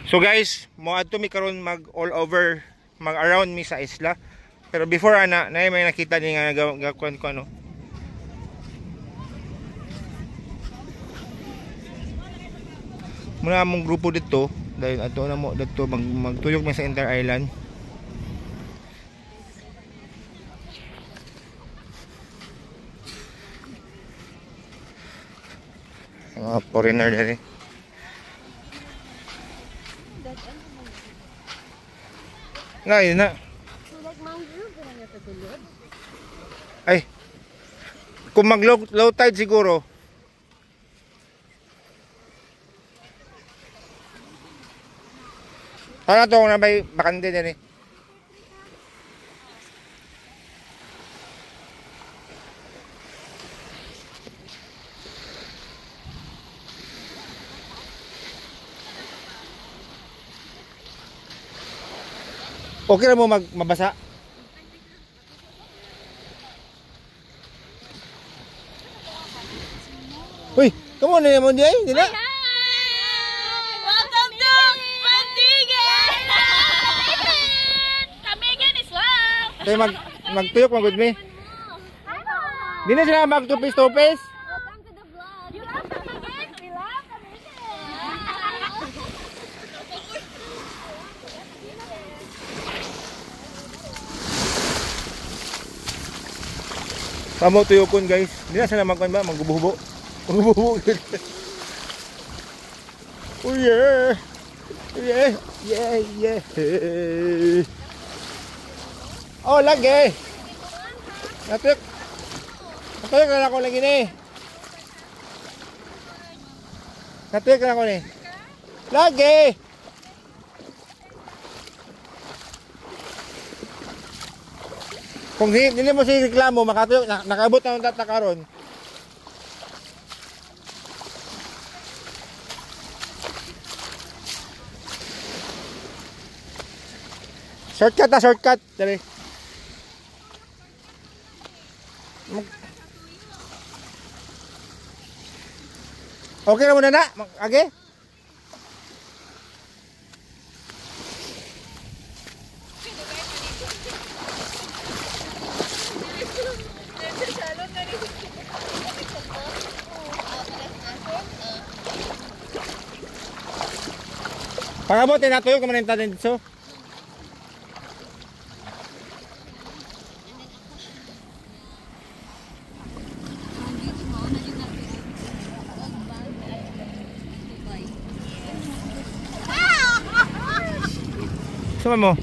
So guys, mo adto mi karon mag all over, mag around mi sa isla. Pero before ana, na may nakita ni nga gagkuan ko ano. Muna among grupo dito, dahil ato na mo dito magtuyok mi sa entire island. Mga foreigner dere. Nga, yun na. Ay, kung mag low tide siguro. Ano to kung na may bakante din eh. Okay na mo mabasa? Uy, come on na naman di ay, di na? Welcome to Mantigan! Kamigan is wow! Tayo magtuyok magud mi. Di na sila magtupis-tupis? Welcome to the vlog! You love Kamigan? We love Kamigan! Pamo tuyokon guys. Di na sila magkuan ba? Magbububo. Magbububo. Oh yeah. Yeah. Yeah. Yeah. Oh lagi. Natik. Natik na ako lagi ni. Natik na ako ni. Lagi. Kung hindi mo siya reklamo, makatuyok, nakabot na ang tatakaron. Shortcut na, shortcut. Dali. Okay na muna na? Okay? Pangabutin na tuyok naman yung tanin dito. Sama mo?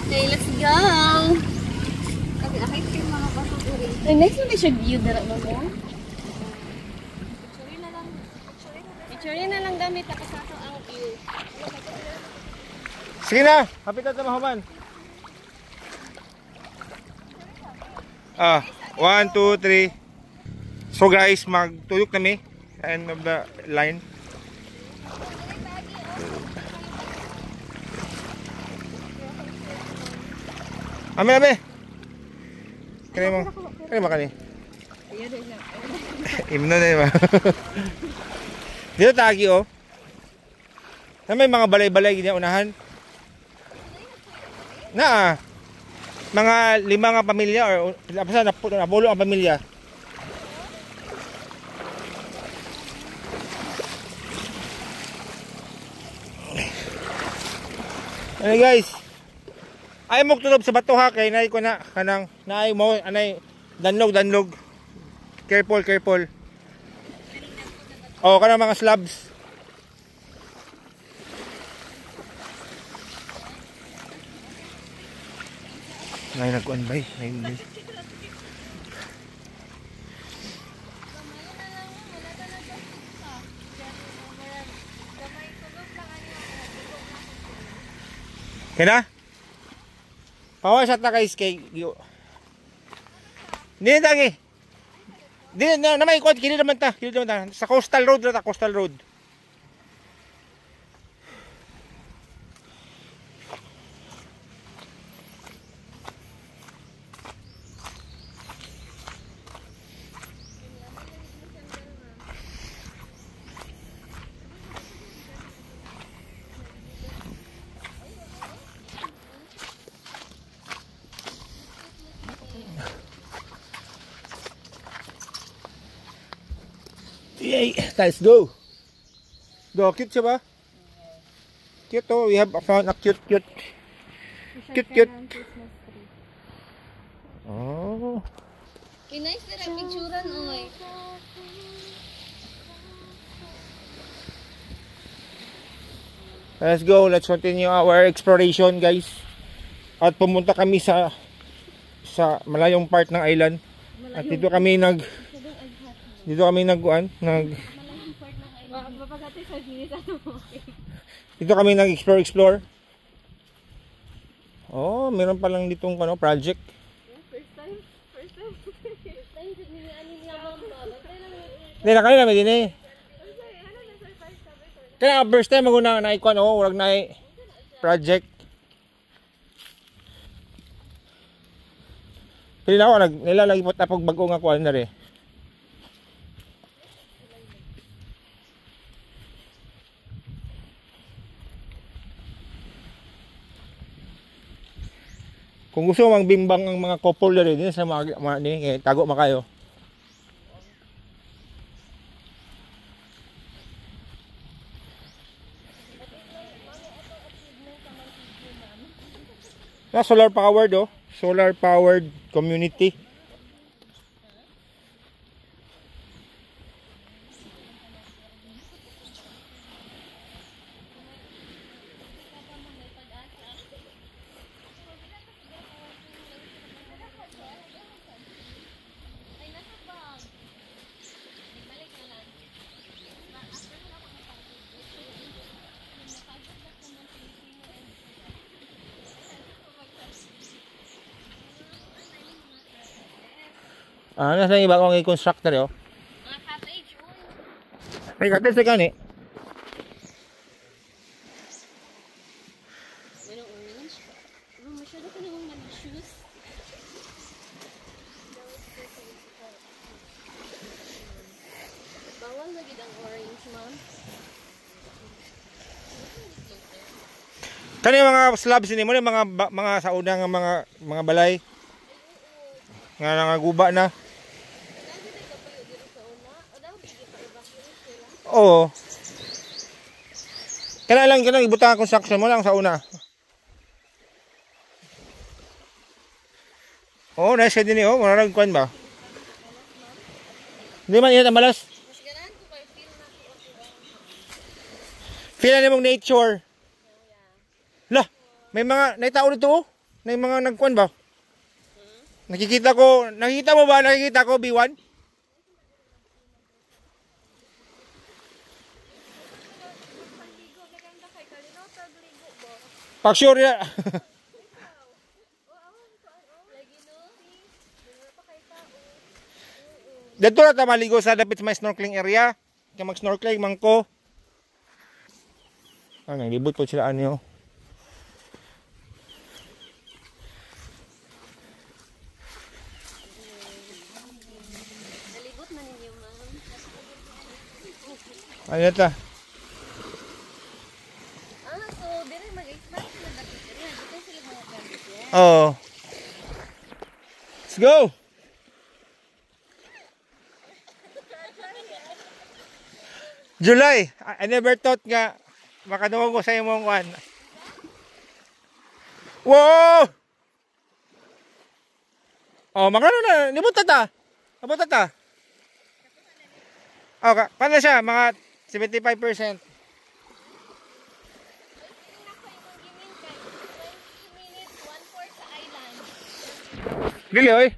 Okay, let's go! Okay, next one is your view dara mo mo. Picture na lang gamit tapos ato ang view. Sige na, kapitan sa mahuman. 1, 2, 3. So guys, magtuyok kami sa end of the line. Ame. Kani mo kani? Imno na ba? Dito tagi oh. Na may mga balay-balay gini unahan. Na mga 5 nga pamilya or basta napulo ang pamilya. Ano guys? Ay mo tulob sa bato ha kay nay ko na kanang naay mo anay danlog. Careful. Oh, kana mga slabs. Nay nagkuan bay, nay. Kena? Pawa sa ta guys kay Dili tangi. Dili na may kuan kini naman ta, sa coastal road ra ta, coastal road. Yay! Let's go! Go, cute siya ba? Cute oh, we have found a cute. Cute. Oh. Nice na rin picturean, oy. Let's go, let's continue our exploration guys. At pumunta kami sa malayong part ng island. At dito kami nag explore. Oh, meron pa lang ditong project. First time. Hindi na kanina may din eh. Kaya first time maguna na ikuan oh, wala na project. Pili na ako nilalagi po tapog bago nga kuan na rin. Kung gusto mang bimbang ang mga couple na rin sa mga ni tago makayo. Na solar powered oh, solar powered community. Nasa yung iba kong i-constructor oh. Mga cottage, oy. May cottage na gani. Ano orange? Masyado ka namang malicious. Bawal na gid ang orange, ma'am. Kani mga slabs ni mo ni mga sa unang mga balay. Nga nangaguba na. Oo. Kailangan ibutang ang construction mo lang sa una. Oo, nice ka din eh. Oh, mararag kuan ba? Hindi man yan ang malas. Mas ganahan ko kay feel na ko. Feel na mong nature. Lah, may mga naitao dito oh. May mga nagkuan ba? Nakikita mo ba? Nakikita ko B1? Pag sure ya. Dito na ta maligo sa dapit may snorkeling area. Kaya mag-snorkeling man ko. Naglibot po sila anyo. Nalibot man ninyo, ma'am. Ano ta? So dire mag-expand sila dapit area. Dito sila mga gamit yan. Oo. Let's go! July, I never thought nga makaduwag ko sa imong kuan. Wow! Oh, magkano na? Nibuta ta. Nabuta ta. Okay, paano siya? Mga 75%. Dili, oy.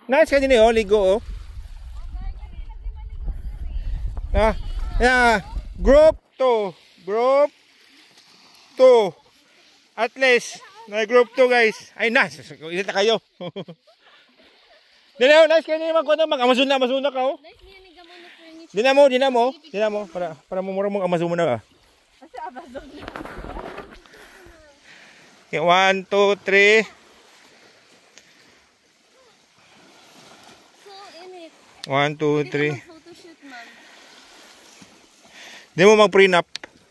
Nice ka din eh, oh, ligo oh. Group 2. At least, na group 2 guys. Ay nice, ilit na kayo. Dili oh, nice ka din mag-Amazon na ka oh. Nice niya ni gamon na furniture. Dinamo, para mumura mong Amazon mo na ka. Kasi Amazon na. Okay, 1, 2, 3. So, init. 1, 2, 3. Di mo mag-prenup.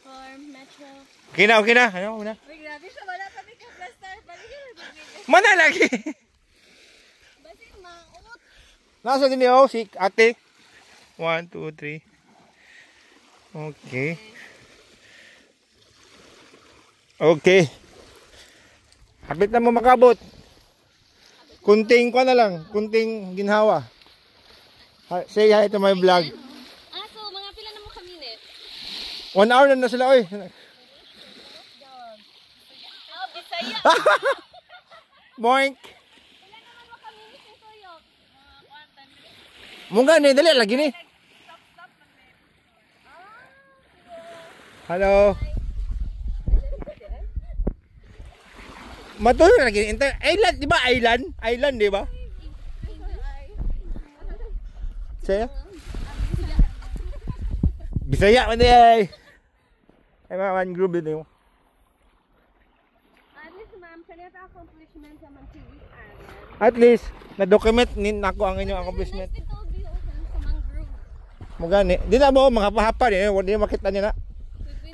Farm, Metro. Okay na, okay na. Ano, na? Uy, grabe siya. Wala kami ka-plaster. Balikin na bibigay. Mana lagi. Basi, maot. Nasa din niyo, si ate. 1, 2, 3. Okay. Okay. Hapit na mo makabot. Kunting ko na lang. Kunting ginhawa. Say hi to my vlog. So mga pila na mo kaminit? 1 hour na sila, oy. Bisaya. Boink. Pila naman mo kaminit ni Tuyok? Mungga ni, dali lagi ni. Hello. Matuloy lagi. Island, di ba? Island? Island, di ba? Saya? Bisaya man di ay. Ay mga one group din yung. At least ma'am, kanina accomplishment sa Mantiwis Island. At least, na-document nin ako ang inyong accomplishment. Nice to be open sa mangrove. Mugani. Di na mo, mga pahapa din. Hindi makita niya na.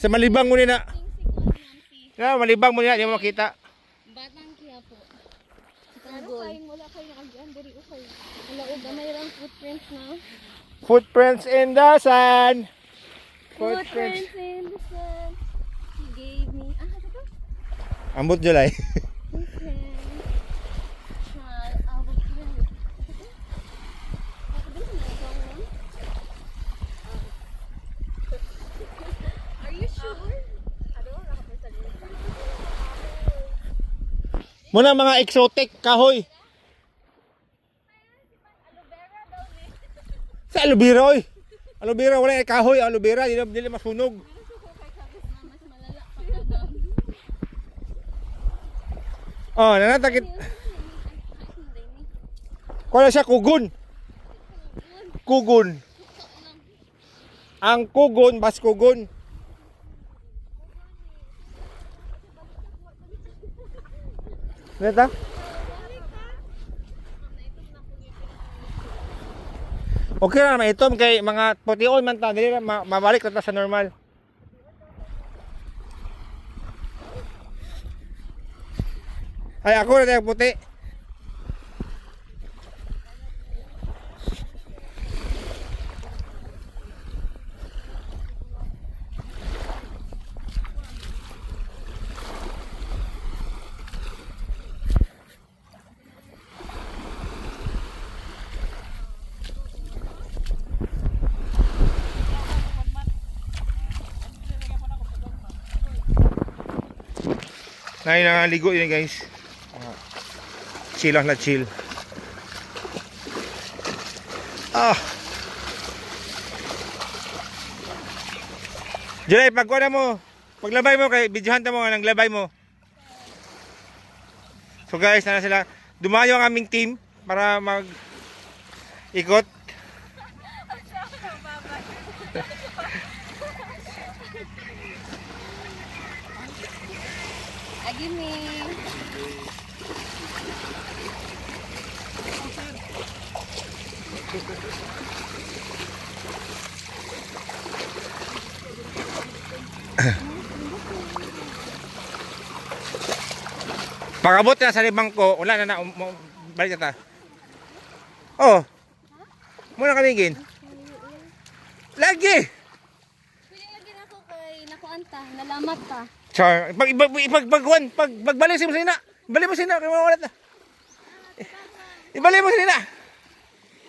Sa malibang mo nina. Na, malibang mo nina, di mo makita. Batang kaya po. Pero wala kayo nakagyan. Dari okay. Wala o gamay lang footprints na. Footprints in the sun. Footprints in the sun. He gave me. Ano to? Ambot July. Are you sure? Muna mga exotic kahoy. Sa aloe vera oy. Aloe vera wala ay kahoy, aloe vera dili masunog. Oh, nanatakit. Kuha siya kugon. Kugon. Ang kugon, bas kugon. Neta? Okay na naman ito kay mga pution man ta dili mabalik na ta sa normal. Ay ako na tayo puti. Nay nangaligo yun guys. Chill lang na chill. July, pagkuha na mo. Paglabay mo kay videohan ta mo nang labay mo. So guys, na sila. Dumayo ang aming team para mag ikot. Agimi. Pagabot na sa libang ko, wala na balik na ta. Oh. Muna kamingin. Lagi. Pili lagi na ako kay nakuanta, nalamat pa. Char, pagbalik mo sina. Balik mo sina, kaya wala na. Ibalik mo sina.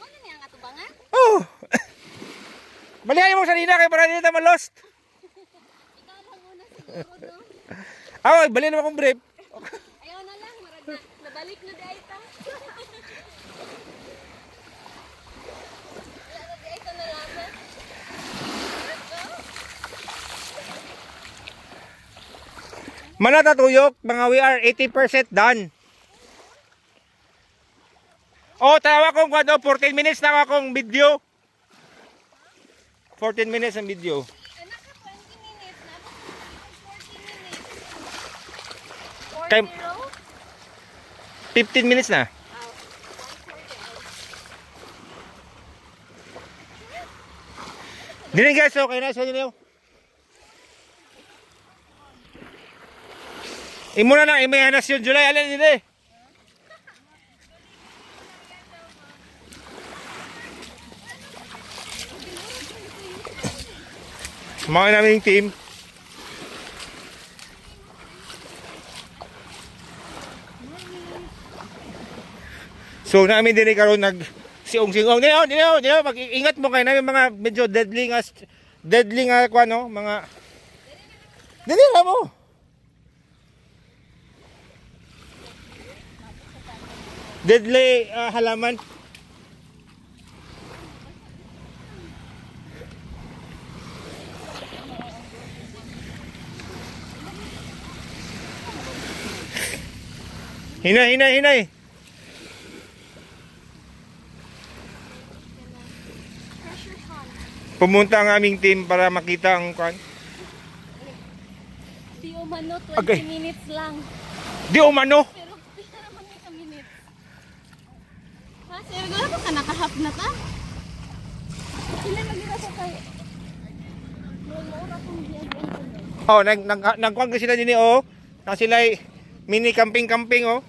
Ano niya nga tubangan? Oh. Balihan mo sa nina kaya para hindi tayo ma-lost. Ikaw lang muna siguro, no? Ako, balihan naman akong brief. Ayaw na lang, marag na. Nabalik na di ay ta. Wala na di ay ta nalaman. Let's go. Manatatuyok, mga we are 80% done. Oh, tawa kong kwado, 14 minutes na akong video. 14 minutes ang video. Naka 20 minutes na. 40 minutes. Kay 40? 15 minutes na. Dili guys, okay na sa inyo. Imo na imayanas yun, July. Alin nila eh. Mga namin yung team. So namin din karon nag siong-siong. Dino, mag-ingat mo kayo namin mga medyo deadly nga ko ano, mga dili ra mo. Deadly halaman. Hinay. Pumunta ang aming team para makita ang kan. Di umano 20 Okay. minutes lang. Di umano. Pero pila naman yung minutes. Ha, sir, gano'n pa ka nakahap na ta? Sila nag-ira sa kayo. Maura kong diyan. Oh, nagkuhan sila din oh. Na sila mini camping oh.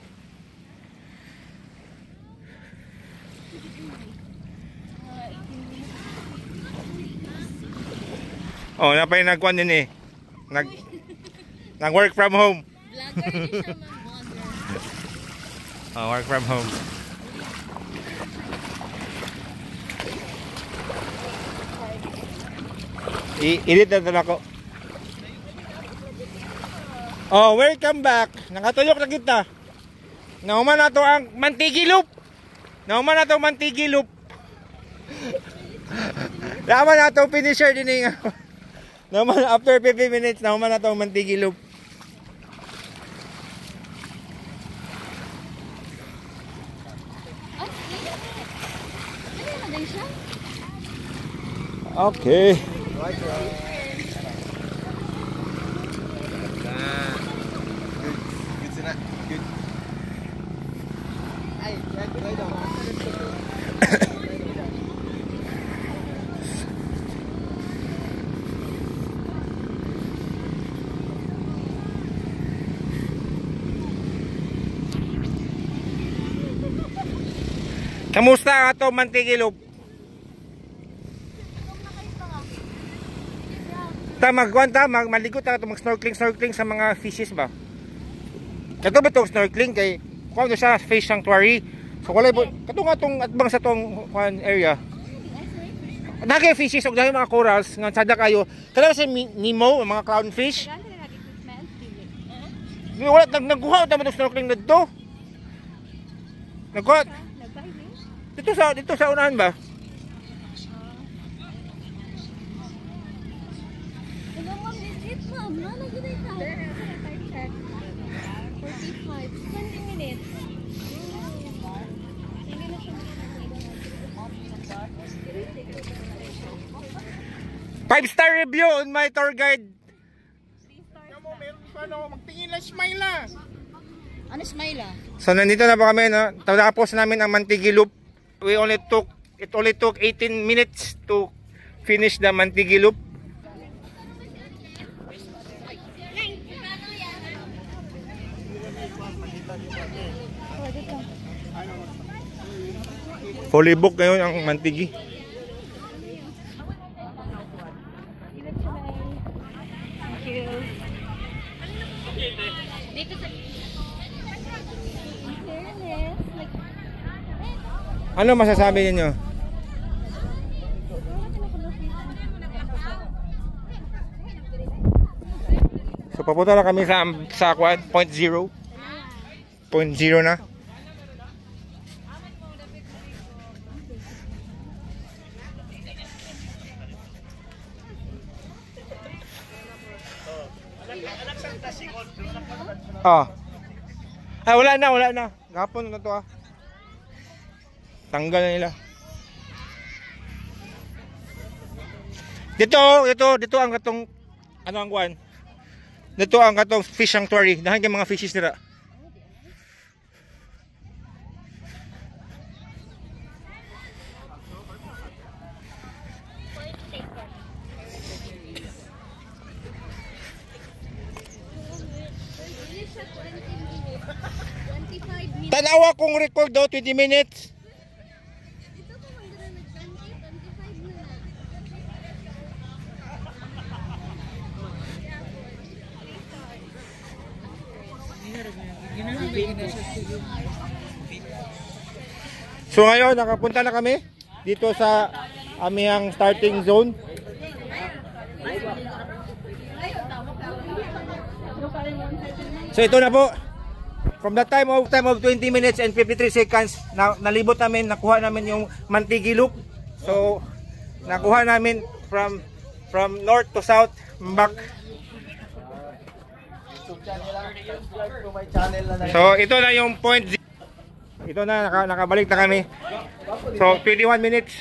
Oh, napay nagkuhan din eh. Nag work from home. Vlogger din siya, vlogger. Oh, work from home. I-edit na doon ako. Oh, welcome back. Nakatulog na kita. Nauman na to ang mantigilop. Nauman na to mantigilop. Nauman na to finisher din nga. Nauman after 50 minutes, nauman na to mantigilop. Ano na din siya? Okay. Kamusta ato mantigilop? Maligo ta mag-snorkeling sa mga fishes ba? Kato ba itong snorkeling kay kuha doon sa fish sanctuary. So wala po, kato nga itong atbang sa itong area. Dahil fishes o dahil mga corals nga sada kayo. Kaya si Nemo, mga clownfish. Wala, nagkuha ito itong snorkeling na ito. Nagkuha. Dito sa unahan ba? Ma'am, nalagyan na ito. 45, 20 minutes. Hindi na siya 5-star review on my tour guide. 3-star. Magtingin lang, smile lang. Ano smile ah? So nandito na po kami, no? Tapos namin ang Mantigilop. It only took 18 minutes to finish the Mantigilop. Fully booked ngayon ang Mantigi. Thank you. Dito sa fairness, like, Ano masasabi niyo? So papunta na kami sa quad, point 0 na. Ah. Ay, wala na. Gapon na to ah. Tanggal na nila. Dito ang katong ano ang kuan? Dito ang katong fish sanctuary. Dahan kay mga fishes dira. tanawa kong record daw 20 minutes. Ito pa man gano'n nag-20, 25 na na. So ngayon, nakapunta na kami dito sa aming starting zone. So ito na po. From the time of 20 minutes and 53 seconds, nalibot namin, nakuha namin yung Mantigilok. So nakuha namin from north to south, back. So ito na yung point. Ito na, nakabalik na kami. So 21 minutes.